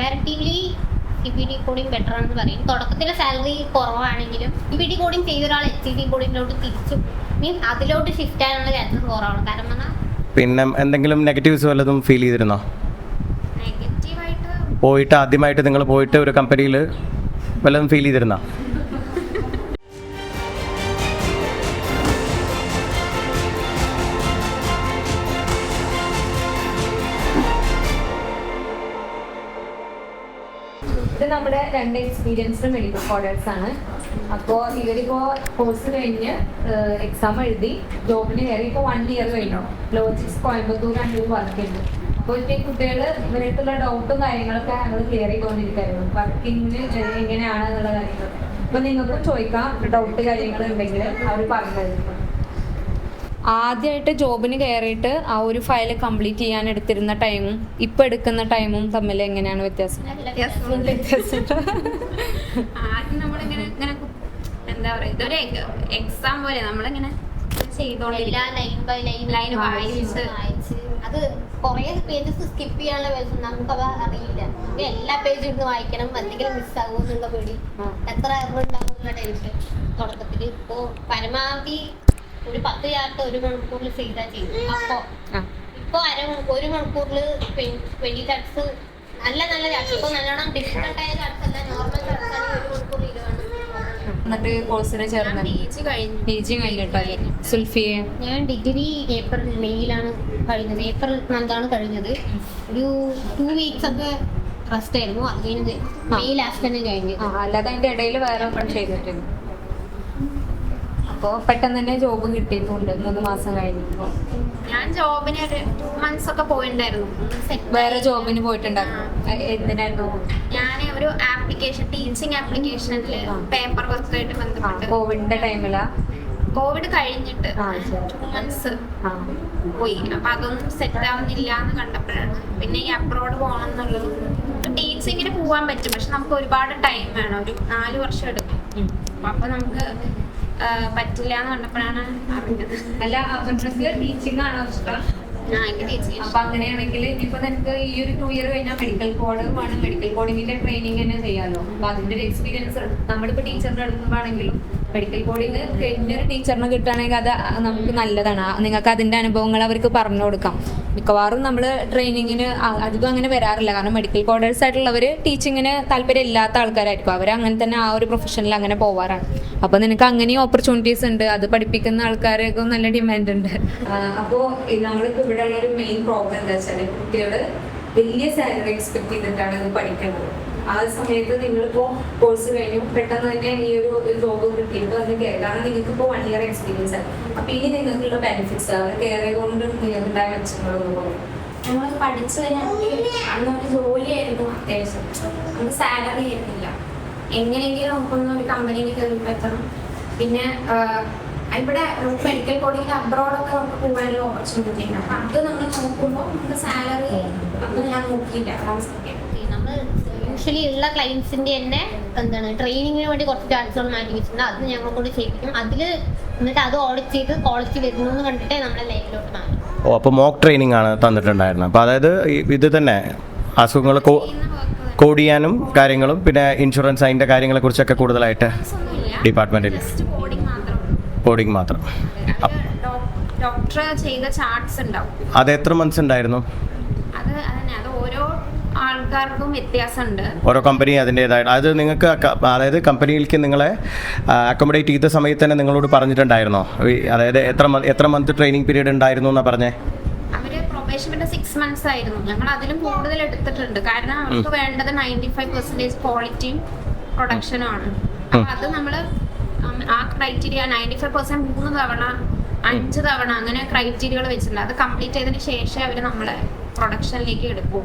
Comparatively CPT coding better ആണെന്ന് പറയും. തുടക്കത്തിലെ സാലറി കുറവാണെങ്കിലും CPT കോഡിങ് ചെയ്ത ഒരാൾ HCT കോഡിങ്ങിലോട്ട് തിരിച്ചു മീൻസ് അതിലോട്ട് ഷിഫ്റ്റ് ആകാനുള്ള ചാൻസസ് കുറവാണ്. കാരണം പറഞ്ഞാൽ പിന്നെ എന്തെങ്കിലും നെഗറ്റീവ്സ് വല്ലതും ഫീൽ ചെയ്തിരുന്നോ? നെഗറ്റീവായിട്ട് പോയിട്ട് ആദ്യമായിട്ട് നിങ്ങൾ പോയിട്ട് ഒരു കമ്പനിയിൽ വല്ലതും ഫീൽ ചെയ്തിരുന്നോ? ഇത് നമ്മുടെ 2 എക്സ്പീരിയൻസ്ഡ് മെഡിക്കൽ കോഡേഴ്സ് ആണ്. അപ്പോൾ ഇവരിപ്പോൾ കോഴ്സ് കഴിഞ്ഞ് എക്സാം എഴുതി ജോബിന് കയറി ഇപ്പോൾ 1 ഇയർ കഴിഞ്ഞു. ലോജിക്സ് കോയമ്പത്തൂരാണ് ഇവർ വർക്ക് ചെയ്യുന്നത്. അപ്പോൾ ഈ കുട്ടികൾ ഇവരടുത്തുള്ള ഡൗട്ടും കാര്യങ്ങളൊക്കെ ഞങ്ങൾ ക്ലിയർ ചെയ്തുകൊണ്ടിരിക്കുകയായിരുന്നു. വർക്കിങ്ങിന് എങ്ങനെയാണ് എന്നുള്ള കാര്യങ്ങൾ. അപ്പോൾ നിങ്ങൾക്കും ചോദിക്കാം, ഡൗട്ട് കാര്യങ്ങൾ ഉണ്ടെങ്കിൽ അവർ പറഞ്ഞു തരും. ആദ്യമായിട്ട് ജോബിന് കയറിയിട്ട് ആ ഒരു ഫയൽ കംപ്ലീറ്റ് ചെയ്യാൻ എടുത്തിരുന്ന ടൈമും ഇപ്പം എടുക്കുന്ന ടൈമും തമ്മിൽ എങ്ങനെയാണ് വ്യത്യാസം? ആദ്യം നമ്മളിങ്ങനെ എന്താ പറയുക, ഇതൊരു എക്സാം പോലെ നമ്മളിങ്ങനെ ലൈൻ വായിച്ച് അത് കുറേ പേജസ് സ്കിപ്പ് ചെയ്യാനുള്ള പേജസ് നമുക്കത് അറിയില്ല. എല്ലാ പേജും ഇരുന്ന് വായിക്കണം, എന്തെങ്കിലും മിസ്സാകുമോ എന്നുള്ള പേടി, എത്ര എറർ ഉണ്ടാകും എന്നുള്ള ടെൻഷൻ തുടക്കത്തിൽ. ഇപ്പോൾ പരമാവധി ഒരു 10 ചാർട്ട് 1 മണിക്കൂറിൽ ചെയ്താൽ ചെയ്യും. അപ്പോൾ ഇപ്പോൾ 1 മണിക്കൂറിൽ 20 ചാർട്ട്സ് നല്ല ചാർട്ട്സ്. ഇപ്പോൾ നല്ലോണം ഡിഫിക്കൽട്ടായ ചാർട്ട്സ് അല്ല, നോർമൽ ചാർട്ട്സ് ആണെങ്കിൽ 1 മണിക്കൂർ 20 എന്നിട്ട് കോഴ്സിന് ചേർന്ന് PG കഴിഞ്ഞിട്ടല്ലേ? സുൽഫിയെ ഞാൻ ഡിഗ്രി ഏപ്രിൽ മെയ്യിലാണ് കഴിഞ്ഞത്. ഏപ്രിൽ 9 കഴിഞ്ഞത്. ഒരു 2 വീക്സ് ഒക്കെ റെസ്റ്റ് ആയിരുന്നു. അത് കഴിഞ്ഞത് മെയ് ലാസ്റ്റ് തന്നെ കഴിഞ്ഞു. അല്ലാതെ അതിന്റെ ഇടയിൽ വേറെ ചെയ്തിട്ടുണ്ട്. അപ്പോൾ പെട്ടെന്ന് തന്നെ ജോബ് കിട്ടിയിട്ടുണ്ട് 3 മാസം കഴിഞ്ഞപ്പോൾ. ഞാൻ ജോബിന് ഒരു 2 months ഒക്കെ പോയിട്ടുണ്ടായിരുന്നു. വേറെ ജോബിന് പോയിട്ടുണ്ടായിരുന്നു. എന്തിനായിരുന്നു? ഞാൻ ഒരു ആപ്ലിക്കേഷൻ, ടീച്ചിങ് ആപ്ലിക്കേഷനിൽ പേപ്പർ വർക്കായിട്ട് ബന്ധപ്പെട്ട് കോവിഡിന്റെ ടൈമിലാ? കോവിഡ് കഴിഞ്ഞിട്ട് 2 months പോയി. അപ്പൊ അതൊന്നും സെറ്റ് ആവുന്നില്ല എന്ന് കണ്ടപ്പോഴാണ് പിന്നെ ഈ അബ്രോഡ് പോകണം എന്നുള്ളത്. ടീച്ചിങ്ങിന് പോകാൻ പറ്റും, പക്ഷെ നമുക്ക് ഒരുപാട് ടൈം വേണം, ഒരു 4 വർഷം എടുക്കും. അപ്പൊ നമുക്ക് പറ്റില്ല എന്ന് കണ്ടപ്പോഴാണ് അറിഞ്ഞത്. അല്ല, ടീച്ചിങ് ആണോ ഇഷ്ടം? അപ്പൊ അങ്ങനെയാണെങ്കിൽ ഇനിയിപ്പോ നിനക്ക് ഈ ഒരു 2 year കഴിഞ്ഞാൽ മെഡിക്കൽ കോഡ് വേണം. മെഡിക്കൽ കോഡിങ്ങിന്റെ ട്രെയിനിങ് തന്നെ ചെയ്യാമല്ലോ. അപ്പൊ അതിന്റെ ഒരു എക്സ്പീരിയൻസ് നമ്മളിപ്പോ ടീച്ചറിന്റെ അടുക്കുമ്പോഴാണെങ്കിലും മെഡിക്കൽ കോഡിങ് കഴിഞ്ഞൊരു ടീച്ചറിനെ കിട്ടുകയാണെങ്കിൽ അത് നമുക്ക് നല്ലതാണ്. നിങ്ങൾക്ക് അതിന്റെ അനുഭവങ്ങൾ അവർക്ക് പറഞ്ഞു കൊടുക്കാം. മിക്കവാറും നമ്മൾ ട്രെയിനിങ്ങിന് അധികം അങ്ങനെ വരാറില്ല. കാരണം മെഡിക്കൽ കോഡേഴ്സ് ആയിട്ടുള്ളവർ ടീച്ചിങ്ങിന് താല്പര്യം ഇല്ലാത്ത ആൾക്കാരായിരിക്കും. അവർ അങ്ങനെ തന്നെ ആ ഒരു പ്രൊഫഷനിൽ അങ്ങനെ പോവാറാണ്. അപ്പോൾ നിനക്ക് അങ്ങനെയും ഓപ്പർച്യൂണിറ്റീസ് ഉണ്ട്. അത് പഠിപ്പിക്കുന്ന ആൾക്കാരൊക്കെ നല്ല ഡിമാൻഡ് ഉണ്ട്. അപ്പോൾ നമ്മളിപ്പോൾ ഇവിടെ ഉള്ളൊരു മെയിൻ പ്രോബ്ലം എന്താ വെച്ചാൽ കുട്ടികൾ വലിയ സാലറി എക്സ്പെക്ട് ചെയ്തിട്ടാണ് ഇത് പഠിക്കുന്നത്. ആ സമയത്ത് നിങ്ങളിപ്പോൾ കോഴ്സ് കഴിഞ്ഞു പെട്ടെന്ന് തന്നെ ഈ ഒരു ജോബ് കിട്ടിയിട്ട് അത് കാരണം നിങ്ങൾക്ക് ഇപ്പോൾ 1 year എക്സ്പീരിയൻസ് ആണ്. അപ്പോൾ ഇനി നിങ്ങൾക്കുള്ള ബെനിഫിറ്റ്സ് അവർ കയറിയതുകൊണ്ട് നിങ്ങൾക്കുണ്ടായ മെച്ചങ്ങളൊന്നും പറയും. ഞങ്ങൾ പഠിച്ചു കഴിഞ്ഞാൽ അന്നൊരു ജോലിയായിരുന്നു അത്യാവശ്യം. നമുക്ക് സാലറി ആയിരുന്നില്ല. എങ്ങനെയെങ്കിലും നമുക്കൊന്നൊരു കമ്പനിയിൽ കയറി പറ്റണം. പിന്നെ ഇവിടെ മെഡിക്കൽ കോഡിങ്ങിൽ അബ്രോഡൊക്കെ നമുക്ക് പോകാനുള്ള ഓപ്പർച്യൂണിറ്റി ഉണ്ട്. അപ്പം അത് നമ്മൾ നോക്കുമ്പോൾ നമുക്ക് സാലറി അതൊന്നും ഞാൻ നോക്കിയില്ല. നമ്മൾ യൂഷ്വലി ഉള്ള ക്ലയൻസിന്റെ തന്നെ എന്താണ് ട്രെയിനിങ്ങിന് വേണ്ടി കുറച്ച് ചാർജുകൾ മാറ്റി വെച്ചിട്ടുണ്ട്. അത് ഞങ്ങൾ കൊണ്ട് ചെയ്യിക്കും. എന്നിട്ട് അത് ഓഡിറ്റ് ചെയ്ത് ക്വാളിറ്റി വരുന്നു എന്ന് കണ്ടിട്ടേ നമ്മളെ ലൈനിലോട്ട് മാറും. അപ്പോൾ മോക്ക് ട്രെയിനിങ് ആണ് തന്നിട്ടുണ്ടായിരുന്നത്. അപ്പോൾ അതായത് ഇത് തന്നെ അസുഖങ്ങൾ കോഡ് ചെയ്യാനും കാര്യങ്ങളും പിന്നെ ഇൻഷുറൻസ് അതിൻ്റെ കാര്യങ്ങളെ കുറിച്ചൊക്കെ കൂടുതലായിട്ട് ഡിപ്പാർട്ട്മെൻറ്റിൽ കോഡിങ് മാത്രം. ഡോക്ടർ ചെയ്ത ചാർട്ട്സ് ഉണ്ടാവും. അത് എത്ര മന്ത്സ് ഉണ്ടായിരുന്നു? അത് ഓരോ ആൾക്കാർക്കും വ്യത്യാസമുണ്ട്. ഓരോ കമ്പനി അതിൻ്റെതായിട്ട് അത് നിങ്ങൾക്ക് അതായത് കമ്പനിയിലേക്ക് നിങ്ങളെ അക്കോമഡേറ്റ് ചെയ്ത സമയത്ത് തന്നെ നിങ്ങളോട് പറഞ്ഞിട്ടുണ്ടായിരുന്നോ? അതായത് എത്ര മന്ത് ട്രെയിനിങ് പീരീഡ് ഉണ്ടായിരുന്നു എന്നാ പറഞ്ഞേ? അവര് പ്രൊബേഷൻ 6 months ആയിരുന്നു. ഞങ്ങൾ അതിലും കൂടുതൽ എടുത്തിട്ടുണ്ട്. കാരണം അവർക്ക് വേണ്ടത് 95% ക്വാളിറ്റിയും പ്രൊഡക്ഷനും ആണ്. അപ്പൊ അത് നമ്മള് ആ ക്രൈറ്റീരിയ 95% 3 തവണ 5 തവണ അങ്ങനെ ക്രൈറ്റീരിയകൾ വെച്ചിട്ടുണ്ട്. അത് കംപ്ലീറ്റ് ചെയ്തതിന് ശേഷം അവർ നമ്മളെ പ്രൊഡക്ഷനിലേക്ക് എടുക്കും.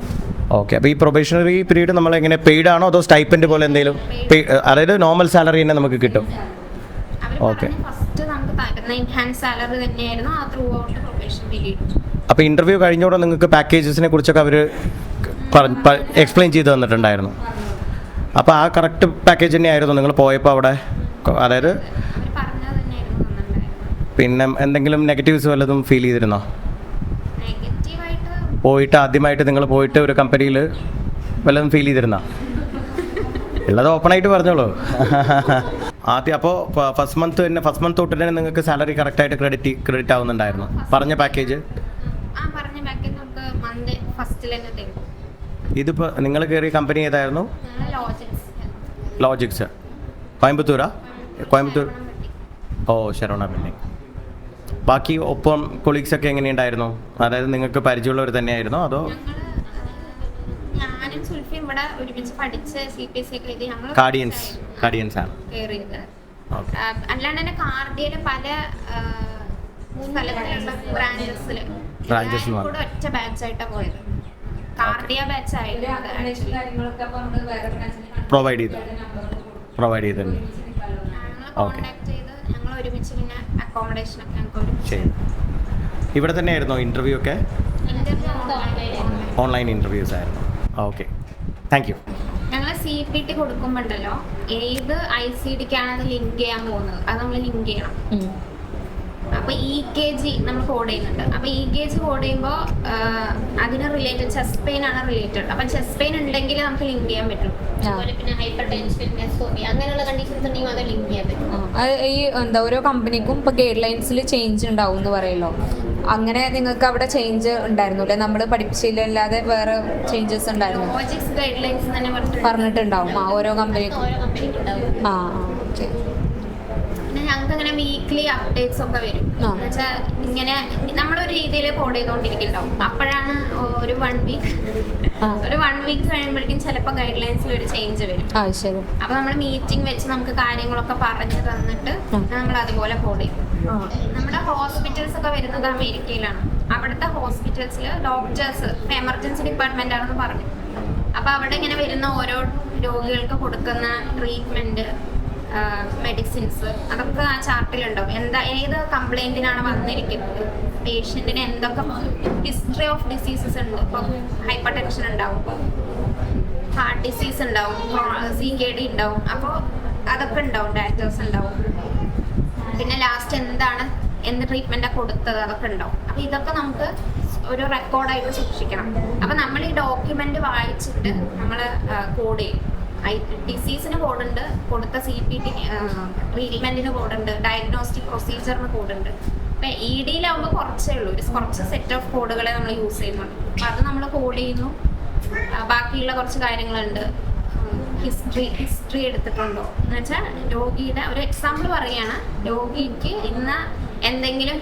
ഓക്കെ. അപ്പോൾ ഈ പ്രൊബേഷണറി പീരീഡ് നമ്മൾ എങ്ങനെ പെയ്ഡ് ആണോ അതോ സ്റ്റൈപ്പൻഡ് പോലെ എന്തെങ്കിലും? അതായത് നോർമൽ സാലറി തന്നെ നമുക്ക് കിട്ടും? ഓക്കെ. ഫസ്റ്റ് നമുക്ക് തരുന്ന എൻഹാൻസ് സാലറി തന്നെയായിരുന്നു ആ ത്രൂ ഔട്ട് പ്രൊബേഷൻ പീരീഡ്. അപ്പോൾ ഇൻ്റർവ്യൂ കഴിഞ്ഞോടെ നിങ്ങൾക്ക് പാക്കേജസിനെ കുറിച്ചൊക്കെ അവർ എക്സ്പ്ലെയിൻ ചെയ്ത് തന്നിട്ടുണ്ടായിരുന്നു. അപ്പോൾ ആ കറക്റ്റ് പാക്കേജ് തന്നെയായിരുന്നു നിങ്ങൾ പോയപ്പോൾ അവിടെ? അതായത് പിന്നെ എന്തെങ്കിലും നെഗറ്റീവ്സ് വല്ലതും ഫീൽ ചെയ്തിരുന്നോ? പോയിട്ട് ആദ്യമായിട്ട് നിങ്ങൾ പോയിട്ട് ഒരു കമ്പനിയിൽ വല്ലതും ഫീൽ ചെയ്തിരുന്ന? ഉള്ളത് ഓപ്പണായിട്ട് പറഞ്ഞോളൂ. ആദ്യം അപ്പോൾ ഫസ്റ്റ് മന്ത് തൊട്ട് തന്നെ നിങ്ങൾക്ക് സാലറി കറക്റ്റായിട്ട് ക്രെഡിറ്റ് ആവുന്നുണ്ടായിരുന്നു പറഞ്ഞ പാക്കേജ്? പറഞ്ഞ പാക്കേജ് നമുക്ക് മന്ത് ഫസ്റ്റിൽ തന്നെ തരും. ഇതിപ്പോൾ നിങ്ങൾ കയറിയ കമ്പനി ഏതായിരുന്നു? ലോജിക്സ്. കോയമ്പത്തൂർ. ഓ, ശരവണ ബിൽഡിംഗ്. ബാക്കി ഒപ്പം കൊളീഗ്സൊക്കെ എങ്ങനെയുണ്ടായിരുന്നു? അതായത് നിങ്ങൾക്ക് പരിചയമുള്ളവർ തന്നെയായിരുന്നോ അതോ? ഞാനും സുൽഫിയും ഇവിടെ ഒരുമിച്ച് പഠിച്ച് CPSC ഒക്കെ എഴുതി ഞങ്ങൾ കാർഡിയൻസ് ആണ് കയറിയത്. അല്ലാണ്ട് തന്നെ കാർഡിയയില് പല സ്ഥലത്തിലുള്ള ബ്രാഞ്ചസിൽ കൂടെ ഒറ്റ ബാച്ചായിട്ടാണ് പോയത്. കാർഡിയ ബാച്ചായിട്ട് പ്രൊവൈഡ് ചെയ്തിട്ടുണ്ട്. കോൺടാക്ട് ചെയ്ത് ഞങ്ങൾ ഒരുമിച്ച് പിന്നെ അക്കോമഡേഷൻ ഒക്കെ ഞങ്ങൾക്ക് ഒരുമിച്ച്. ശരി. ഇവിടെ തന്നെയായിരുന്നോ ഇൻ്റർവ്യൂ ഒക്കെ? ഓൺലൈൻ ഇൻ്റർവ്യൂസ് ആയിരുന്നു. Okay, thank you. ഞങ്ങൾ CPT കൊടുക്കുമ്പോണ്ടല്ലോ ഏത് ICDക്കാണ് അത് ലിങ്ക് ചെയ്യാൻ പോകുന്നത് അത് നമ്മൾ ലിങ്ക് ചെയ്യണം. അപ്പൊ EKG നമ്മൾ കോഡ് ചെയ്യുന്നുണ്ട്. അപ്പൊ EKG കോഡ് ചെയ്യുമ്പോൾ അതിന് റിലേറ്റഡ് ചെസ്റ്റ് പെയിൻ ആണ് റിലേറ്റഡ്. അപ്പൊ ചെസ്റ്റ് പെയിൻ ഉണ്ടെങ്കിൽ നമുക്ക് ലിങ്ക് ചെയ്യാൻ പറ്റും. അതുപോലെ പിന്നെ ഹൈപ്പർ ടെൻഷൻ, അങ്ങനെയുള്ള കണ്ടീഷൻസ് ഉണ്ടെങ്കിൽ അത് ലിങ്ക് ചെയ്യാൻ പറ്റും. ഈ ഓരോ കമ്പനിക്കും ഇപ്പൊ ഗൈഡ് ലൈൻസിൽ ചേഞ്ച് ഉണ്ടാവും എന്ന് പറയല്ലോ. അങ്ങനെ നിങ്ങൾക്ക് അവിടെ ചേഞ്ച് ഉണ്ടായിരുന്നു അല്ലെ? നമ്മൾ പഠിപ്പിച്ചില്ലാതെ വേറെ ചേഞ്ചസ് ഉണ്ടായിരുന്നു? ലോജിക്സ് ഗൈഡ് ലൈൻസ് തന്നെ പറഞ്ഞിട്ടുണ്ടാവും ഓരോ കമ്പനിക്കും. ഓക്കെ. പിന്നെ ഞങ്ങൾക്ക് ഇങ്ങനെ വീക്ക്ലി അപ്ഡേറ്റ്സ് ഒക്കെ വരും. എന്നുവെച്ചാൽ ഇങ്ങനെ നമ്മളൊരു രീതിയിൽ കോഡ് ചെയ്തുകൊണ്ടിരിക്കുന്നുണ്ടാവും. അപ്പോഴാണ് ഒരു 1 വീക്ക് കഴിയുമ്പോഴേക്കും ചിലപ്പോൾ ഗൈഡ് ലൈൻസിൽ ഒരു ചേഞ്ച് വരും. അപ്പൊ നമ്മൾ മീറ്റിംഗ് വെച്ച് നമുക്ക് കാര്യങ്ങളൊക്കെ പറഞ്ഞു തന്നിട്ട് നമ്മൾ അതുപോലെ കോഡ് ചെയ്യും. നമ്മുടെ ഹോസ്പിറ്റൽസ് ഒക്കെ വരുന്നത് അമേരിക്കയിലാണ്. അവിടുത്തെ ഹോസ്പിറ്റൽസിൽ ഡോക്ടേഴ്സ് എമർജൻസി ഡിപ്പാർട്ട്മെന്റ് ആണെന്ന് പറഞ്ഞു. അപ്പൊ അവിടെ ഇങ്ങനെ വരുന്ന ഓരോ രോഗികൾക്ക് കൊടുക്കുന്ന ട്രീറ്റ്മെന്റ്, മെഡിസിൻസ് അതൊക്കെ ആ ചാർട്ടിലുണ്ടാവും. ഏത് കംപ്ലൈന്റിനാണ് വന്നിരിക്കുന്നത്, പേഷ്യന്റിന് എന്തൊക്കെ ഹിസ്റ്ററി ഓഫ് ഡിസീസസ് ഉണ്ട്. ഇപ്പം ഹൈപ്പർ ടെൻഷൻ ഉണ്ടാവും, ഹാർട്ട് ഡിസീസ് ഉണ്ടാവും, CKD ഉണ്ടാവും. അപ്പോൾ അതൊക്കെ ഉണ്ടാവും, ഡയറക്ടേഴ്സ് ഉണ്ടാവും. പിന്നെ ലാസ്റ്റ് എന്ത് ട്രീറ്റ്മെന്റാണ് കൊടുത്തത് അതൊക്കെ ഉണ്ടാവും. അപ്പോൾ ഇതൊക്കെ നമുക്ക് ഒരു റെക്കോർഡായിട്ട് സൂക്ഷിക്കണം. അപ്പോൾ നമ്മൾ ഈ ഡോക്യുമെന്റ് വായിച്ചിട്ട് നമ്മൾ കോഡ് ചെയ്യും. ഡിസീസിന് കോഡുണ്ട്, കൊടുത്ത CPT ട്രീറ്റ്മെന്റിന് കോഡുണ്ട്, ഡയഗ്നോസ്റ്റിക് പ്രൊസീജിയറിന് കോഡുണ്ട്. ഇപ്പം EDയിലാവുമ്പോൾ കുറച്ചേ ഉള്ളൂ, കുറച്ച് സെറ്റ് ഓഫ് കോഡുകളെ നമ്മൾ യൂസ് ചെയ്യുന്നുണ്ട്. അപ്പം അത് നമ്മൾ കോഡ് ചെയ്യുന്നു. ബാക്കിയുള്ള കുറച്ച് കാര്യങ്ങളുണ്ട്. ഹിസ്റ്ററി എടുത്തിട്ടുണ്ടോ എന്ന് വെച്ചാൽ രോഗിയുടെ ഒരു എക്സാമ്പിൾ പറയുകയാണ്. രോഗിക്ക് ഇന്ന് എന്തെങ്കിലും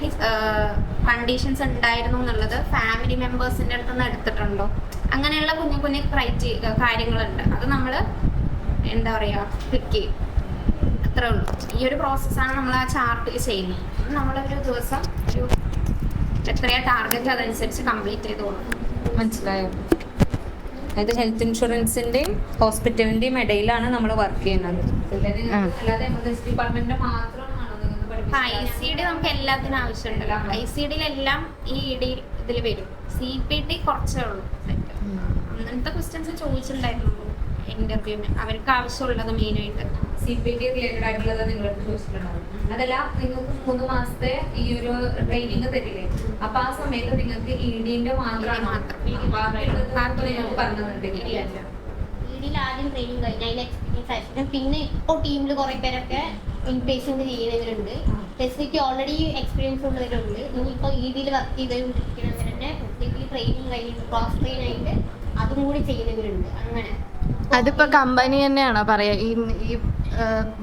കണ്ടീഷൻസ് ഉണ്ടായിരുന്നു എന്നുള്ളത് ഫാമിലി മെമ്പേഴ്സിൻ്റെ അടുത്ത് നിന്ന് എടുത്തിട്ടുണ്ടോ, അങ്ങനെയുള്ള കുഞ്ഞു കാര്യങ്ങളുണ്ട്. അത് നമ്മൾ എന്താ പറയുക ക്ലിക്ക് ചെയ്യും. അത്രേ ഉള്ളൂ. ഈ ഒരു പ്രോസസ്സാണ് നമ്മൾ ആ ചാർട്ടിൽ ചെയ്യുന്നത്. നമ്മളൊരു ദിവസം എത്രയാ ടാർഗറ്റ് അതനുസരിച്ച് കംപ്ലീറ്റ് ചെയ്ത് കൊടുക്കും. മനസ്സിലായോ? അതായത് ഹെൽത്ത് ഇൻഷുറൻസിന്റെയും ഹോസ്പിറ്റലിന്റെയും ഇടയിലാണ് നമ്മൾ വർക്ക് ചെയ്യുന്നത്. അല്ലാതെ എമർജൻസി ഡിപ്പാർട്ട്മെന്റ് മാത്രമാണോ ICD? നമുക്ക് എല്ലാത്തിനും ആവശ്യമുണ്ടല്ലോ. ICDയിലെല്ലാം ഈ ഇതിൽ വരും. CPT കുറച്ചേ ഉള്ളൂ. അങ്ങനത്തെ ക്വസ്റ്റ്യൻസ് ചോദിച്ചിട്ടുണ്ടായിരുന്നു ഇന്റർവ്യൂവിന്. അവർക്ക് ആവശ്യമുള്ളത് മെയിനായിട്ട് CPT റിലേറ്റഡ് ആയിട്ടുള്ളത് നിങ്ങളോട് ചോദിച്ചിട്ടുണ്ടാവും. അതല്ല, നിങ്ങൾക്ക് 3 മാസത്തെ ഈ ഒരു ട്രെയിനിങ് തരില്ലേ? അപ്പൊ ആ സമയത്ത് നിങ്ങൾക്ക് EDന്റെ മാത്രം പറഞ്ഞിട്ടുണ്ടെങ്കിൽ EDയിൽ ആദ്യം ട്രെയിനിങ് കഴിഞ്ഞ അതിൽ എക്സ്പീരിയൻസ് ആയിരുന്നു. പിന്നെ ഇപ്പോൾ ടീമിൽ കുറെ പേരൊക്കെ ഇൻപേഷ്യന്റ് ചെയ്യുന്നവരുണ്ട്, സ്പെസിഫിക് ഓൾറെഡി എക്സ്പീരിയൻസ് ഉള്ളവരുണ്ട്. ഇനിയിപ്പോൾ EDയിൽ വർക്ക് ചെയ്തിരിക്കുന്നവരുടെ പ്രത്യേകിച്ച് ട്രെയിനിങ് കഴിഞ്ഞിട്ട് ക്രോസ് ട്രെയിൻ ആയിട്ട് അതും കൂടി ചെയ്യുന്നവരുണ്ട്. അങ്ങനെ അതിപ്പോ കമ്പനി തന്നെയാണോ പറയാ ഈ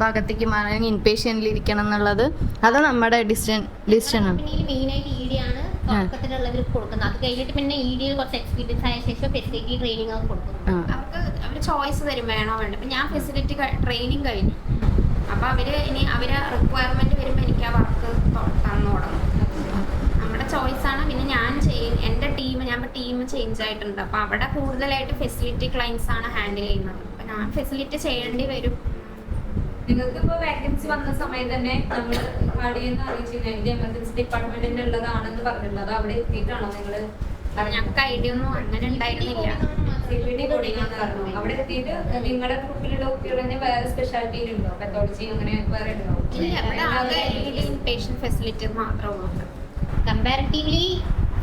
ഭാഗത്തേക്ക് മാറാൻ ഇൻപേഷ്യന്റിൽ ഇരിക്കണം എന്നുള്ളത്? അത് നമ്മുടെ ഡിസിഷൻ ആണ്. മെയിനായിട്ട് ED ആണ് തുടക്കത്തിലുള്ളവർക്ക് കൊടുക്കുന്നത്. അത് കഴിഞ്ഞിട്ട് പിന്നെ EDയിൽ കുറച്ച് എക്സ്പീരിയൻസ് ആയ ശേഷം ഫെസിലിറ്റി ട്രെയിനിങ് ഒക്കെ കൊടുക്കും. അവർ ചോയ്സ് തരും വേണോ വേണ്ട. ഇപ്പം ഞാൻ ഫെസിലിറ്റി ട്രെയിനിങ് കഴിഞ്ഞു. അപ്പോൾ അവരെ റിക്വയർമെന്റ് വരുമ്പോൾ എനിക്ക് ആ വർക്ക് തന്നു തുടങ്ങും. നമ്മുടെ ചോയ്സാണ്. പിന്നെ ഞാൻ എൻ്റെ ടീം ചേഞ്ച് ആയിട്ടുണ്ട്. അപ്പോൾ അവിടെ കൂടുതലായിട്ട് ഫെസിലിറ്റി ക്ലയൻസ് ആണ് ഹാൻഡിൽ ചെയ്യുന്നത്. അപ്പോൾ ഞാൻ ഫെസിലിറ്റി ചെയ്യേണ്ടി വരും. നിങ്ങൾക്ക് ഇപ്പോൾ വാക്കൻസി വന്ന സമയത്ത് തന്നെ നമ്മൾ കാർഡിയെന്ന് അറിയിച്ചിരുന്നത് എമർജൻസി ഡിപ്പാർട്ട്മെന്റിന്റെ ഉള്ളതാണെന്ന് പറഞ്ഞിട്ടുള്ളത്. അവിടെ എത്തിയിട്ടാണോ നിങ്ങൾ? ഞങ്ങൾക്ക് ഐഡിയ ഒന്നും അങ്ങനെ ഉണ്ടായിരുന്നില്ല. CPT കോഡിംഗ് പറഞ്ഞു. അവിടെ എത്തിയിട്ട് നിങ്ങളുടെ ഗ്രൂപ്പിലുള്ള കുട്ടികൾ തന്നെ വേറെ സ്പെഷ്യാലിറ്റിയിലുണ്ടോ? പെത്തോളജി അങ്ങനെ വേറെ ഉണ്ടോ? പേഷ്യന്റ് ഫെസിലിറ്റി മാത്രമേ ഉള്ളൂ. കമ്പാരിറ്റീവ്ലി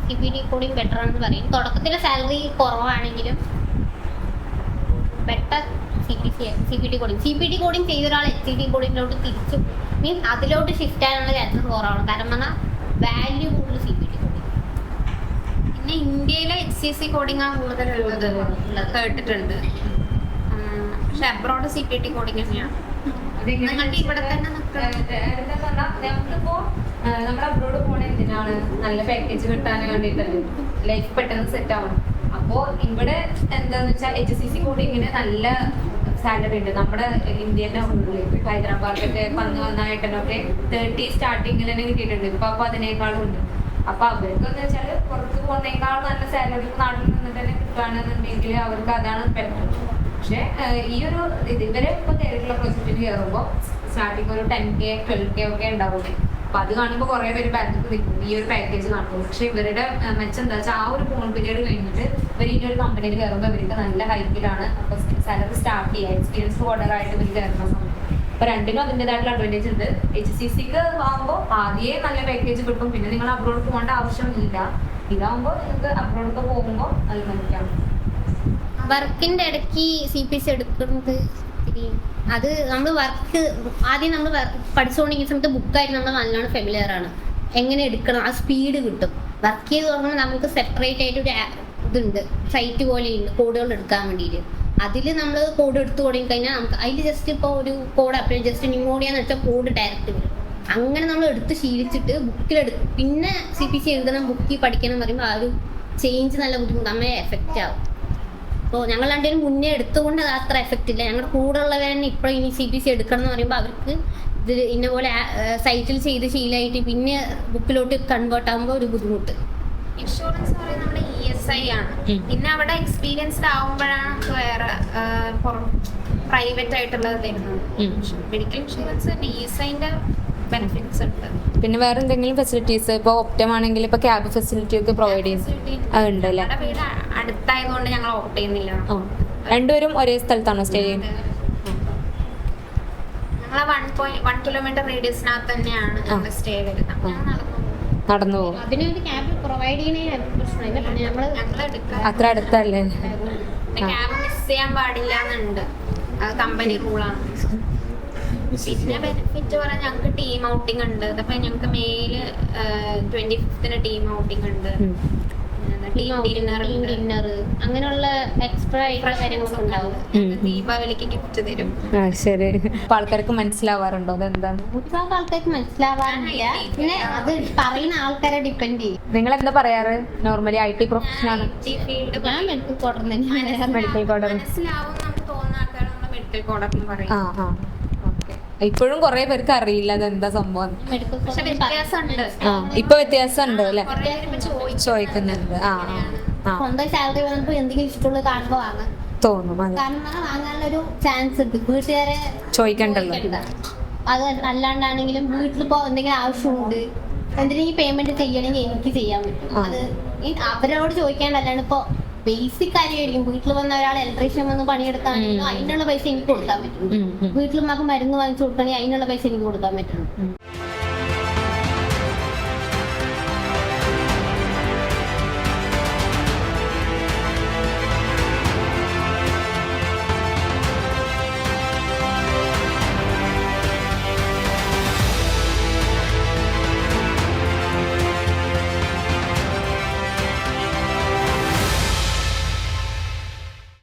CPT കോഡിംഗ് ബെറ്റർ ആണെന്ന് പറയും. തുടക്കത്തിലെ സാലറി കുറവാണെങ്കിലും CPT കോഡിംഗ് ചെയ്ത ഒരാൾ HCD കോഡിങ്ങിലോട്ട് തിരിച്ചു മീൻസ് അതിലോട്ട് ഷിഫ്റ്റ് ആകാനുള്ള ചാൻസസ് കുറവാണ്. കാരണം പറഞ്ഞാൽ വാല്യൂ കൂടുതൽ CPT കോഡിംഗ്. പിന്നെ ഇന്ത്യയിലെ HCC കോഡിംഗ് ആണ് കൂടുതലുള്ളത് കേട്ടിട്ടുണ്ട്. പക്ഷെ അബ്രോഡ് CPT കോഡിംഗ് തന്നെയാണ്. നിങ്ങൾക്ക് ഇവിടെ തന്നെ നമുക്കിപ്പോ നമ്മുടെ അബ്രോഡ് പോണ എന്തിനാണ്? നല്ല പാക്കേജ് കിട്ടാൻ വേണ്ടിയിട്ടല്ലേ, ലൈഫ് പെട്ടെന്ന് സെറ്റ് ആവണം. അപ്പോ ഇവിടെ എന്താന്ന് വെച്ചാൽ HCC കോഡിങ്ങിന് നല്ല സാലറി ഉണ്ട്. നമ്മുടെ ഇന്ത്യന്റെ ഉള്ളിൽ ഹൈദരാബാദിലൊക്കെ വന്നായിട്ടൊക്കെ 30 സ്റ്റാർട്ടിങ്ങിൽ തന്നെ കിട്ടിയിട്ടുണ്ട്. അപ്പൊ അതിനേക്കാളും ഉണ്ട്. അപ്പൊ അവർക്ക് എന്ന് വെച്ചാൽ പുറത്ത് പോകുന്നേക്കാൾ നല്ല സാലറി നാട്ടിൽ നിന്നിട്ട് തന്നെ കിട്ടുകയാണെന്നുണ്ടെങ്കിൽ അവർക്ക് അതാണ് ബെറ്റർ. പക്ഷെ ഈ ഒരു ഇവരെ ഇപ്പൊ കേരള പ്രോജക്റ്റിന് കയറുമ്പോൾ സ്റ്റാർട്ടിങ് ഒരു 10K 12K ഒക്കെ ഉണ്ടാവുള്ളൂ. അപ്പൊ അത് കാണുമ്പോൾ കുറെ പേര് ബാങ്ക് നിൽക്കും ഈ ഒരു പാക്കേജ് കാണുമ്പോൾ. പക്ഷെ ഇവരുടെ മെച്ചം എന്താ വെച്ചാൽ ആ ഒരു ഫോൺ പീരീഡ് കഴിഞ്ഞിട്ട് ഇവർ ഈ ഒരു കമ്പനിയിൽ കയറുമ്പോൾ ഇവർക്ക് നല്ല ഹൈറ്റിലാണ് അപ്പൊ സാലറി സ്റ്റാർട്ട് ചെയ്യുക. എക്സ്പീരിയൻസ് ഹോൾഡറായിട്ട് ഇവർ കയറുന്ന സമയത്ത് അപ്പൊ രണ്ടിനും അതിൻ്റെതായിട്ടുള്ള അഡ്വാൻറ്റേജ് ഉണ്ട്. HCCക്ക് ആകുമ്പോൾ ആദ്യമേ നല്ല പാക്കേജ് കിട്ടും. പിന്നെ നിങ്ങൾ അബ്രോഡ് പോകേണ്ട ആവശ്യമില്ല. ഇതാകുമ്പോൾ നിങ്ങൾക്ക് അബ്രോഡൊക്കെ പോകുമ്പോൾ നല്ല മനസ്സിലാവും. വർക്കിന്റെ ഇടയ്ക്ക് CPC എടുക്കുന്നത് അത് നമ്മൾ ആദ്യം നമ്മൾ പഠിച്ചുകൊണ്ടിരിക്കുന്ന സമയത്ത് ബുക്കായിട്ട് നമ്മൾ നല്ലോണം ഫെമിലിയർ ആണ്. എങ്ങനെ എടുക്കണം, ആ സ്പീഡ് കിട്ടും. വർക്ക് ചെയ്ത് തുടങ്ങുമ്പോൾ നമുക്ക് സെപ്പറേറ്റ് ആയിട്ട് ഒരു ഇതുണ്ട്, സൈറ്റ് പോലെയുണ്ട് കോഡുകൾ എടുക്കാൻ വേണ്ടിയിട്ട്. അതിൽ നമ്മൾ കോഡ് എടുത്തു തുടങ്ങി കഴിഞ്ഞാൽ നമുക്ക് അതിൽ ജസ്റ്റ് ഇപ്പോൾ ഒരു കോഡ് അപ്ലൈ ജസ്റ്റ് ന്യൂമോഡിയ എന്ന് വെച്ചാൽ കോഡ് ഡയറക്റ്റ് വരും. അങ്ങനെ നമ്മൾ എടുത്ത് ശീലിച്ചിട്ട് ബുക്കിലെടുത്ത് പിന്നെ CPC എഴുതണം, ബുക്കിൽ പഠിക്കണം എന്ന് പറയുമ്പോൾ ആ ഒരു ചേഞ്ച് നല്ല ബുദ്ധിമുട്ട് നമ്മെ എഫക്റ്റ് ആവും. അപ്പോൾ ഞങ്ങൾ രണ്ടുപേരും മുന്നേ എടുത്തുകൊണ്ട് അത് അത്ര എഫക്റ്റ് ഇല്ല. ഞങ്ങളുടെ കൂടെ ഉള്ളവരെ ഇപ്പോൾ ഇനി CPC എടുക്കണം എന്ന് പറയുമ്പോൾ അവർക്ക് ഇത് ഇന്ന പോലെ സൈറ്റിൽ ചെയ്ത് ശീലമായിട്ട് പിന്നെ ബുക്കിലോട്ട് കൺവേർട്ട് ആകുമ്പോൾ ഒരു ബുദ്ധിമുട്ട്. ഇൻഷുറൻസ് പറയുന്നത് നമ്മുടെ ESI ആണ്. പിന്നെ അവിടെ എക്സ്പീരിയൻസ്ഡ് ആവുമ്പോഴാണ് വേറെ പ്രൈവറ്റ് ആയിട്ടുള്ളത് തരുന്നത്. മെഡിക്കൽ ഇൻഷുറൻസ് തന്നെ ESIന്റെ ബെനിഫിറ്റ്സ് ഉണ്ട്. പിന്നെ വേറെ എന്തെങ്കിലും ഫെസിലിറ്റീസ് ഇപ്പോൾ ഒപ്റ്റം ആണെങ്കിൽ ഇപ്പോൾ ക്യാബ് ഫെസിലിറ്റി ഒക്കെ പ്രൊവൈഡ് ചെയ്യുന്നത് അതുണ്ടല്ലേ? ഞങ്ങളുടെ വീട് അടുത്തായതുകൊണ്ട് ഞങ്ങൾ ഓപ്റ്റ് ചെയ്യുന്നില്ല. രണ്ടുപേരും ഒരേ സ്ഥലത്താണോ സ്റ്റേ ചെയ്യുന്നത്? ഞങ്ങൾ 1 കിലോമീറ്റർ റേഡിയസിനകത്ത് തന്നെയാണ് ഞങ്ങൾ സ്റ്റേ വരുന്നത്. നടന്നു പോകും. അതിനൊരു ക്യാബ് പ്രൊവൈഡ് ചെയ്യണേ പ്രശ്നമില്ല. പിന്നെ ഞങ്ങൾ എടുക്കുക അത്ര അടുത്തല്ലേ? ക്യാബ് മിസ് ചെയ്യാൻ പാടില്ല എന്നുണ്ട്, അത് കമ്പനി റൂളാണ്. പിന്നെ ബെനിഫിറ്റ് പറയാൻ ഞങ്ങൾക്ക് ടീം ഔട്ടിംഗ് ഉണ്ട്. അതപ്പോ ഞങ്ങൾക്ക് മെയിൽ 25th ടീം ഔട്ടിംഗ് ഉണ്ട്. ഡിന്നർ അങ്ങനെയുള്ള എക്സ്ട്രാ കാര്യങ്ങളൊക്കെ ഉണ്ടാവും. ദീപാവലിക്ക് ഗിഫ്റ്റ് തരും. ശരി. അപ്പൊ ആൾക്കാർക്ക് മനസ്സിലാവാറുണ്ടോ അതെന്താണ്? ഒരുപാട് ആൾക്കാർക്ക് മനസ്സിലാവാറില്ല. പിന്നെ അത് പറയുന്ന ആൾക്കാരെ ഡിപ്പെൻഡ് ചെയ്യും. നിങ്ങൾ എന്താ പറയാറ്? Normally IT പ്രൊഫഷനാണ്. ഫീൽഡ് ഞാൻ മെഡിക്കൽ കോഡർ തന്നെയാണ്. മെഡിക്കൽ കോഡർ മനസ്സിലാവും നമുക്ക് തോന്നുന്ന ആൾക്കാർ നമ്മൾ മെഡിക്കൽ കോഡർ എന്ന് പറയും. ഇപ്പോഴും കുറെ പേർക്ക് അറിയില്ല അതെന്താ സംഭവം. മെഡിക്കൽ പക്ഷെ വ്യത്യാസമുണ്ട്. ഇപ്പൊ വ്യത്യാസമുണ്ട് അല്ലെ? ചോദിക്കുന്നുണ്ട്. സ്വന്തം സാലറി വന്നപ്പോ എന്തെങ്കിലും ഇഷ്ടമുള്ള കാണുമ്പോ വാങ്ങാൻ തോന്നും. കാരണം വാങ്ങാനുള്ള ഒരു ചാൻസ് ഉണ്ട്. വീട്ടുകാരെ ചോദിക്കണ്ടല്ലോ. അത് അല്ലാണ്ടാണെങ്കിലും വീട്ടിലിപ്പോ എന്തെങ്കിലും ആവശ്യമുണ്ട്, എന്തെങ്കിലും പേയ്മെന്റ് ചെയ്യണമെങ്കിൽ എനിക്ക് ചെയ്യാൻ പറ്റും. അത് അവരോട് ചോദിക്കാണ്ടല്ലാണ്ട് ഇപ്പൊ ബേസിക് കാര്യമായിരിക്കും. വീട്ടിൽ വന്ന ഒരാൾ ഇലക്ട്രീഷ്യൻ വന്ന് പണിയെടുത്താണെങ്കിലും അതിനുള്ള പൈസ എനിക്ക് കൊടുക്കാൻ പറ്റും. വീട്ടിൽ നമുക്ക് മരുന്ന് വാങ്ങിച്ചു കൊടുക്കണമെങ്കിൽ അതിനുള്ള പൈസ എനിക്ക് കൊടുക്കാൻ പറ്റും.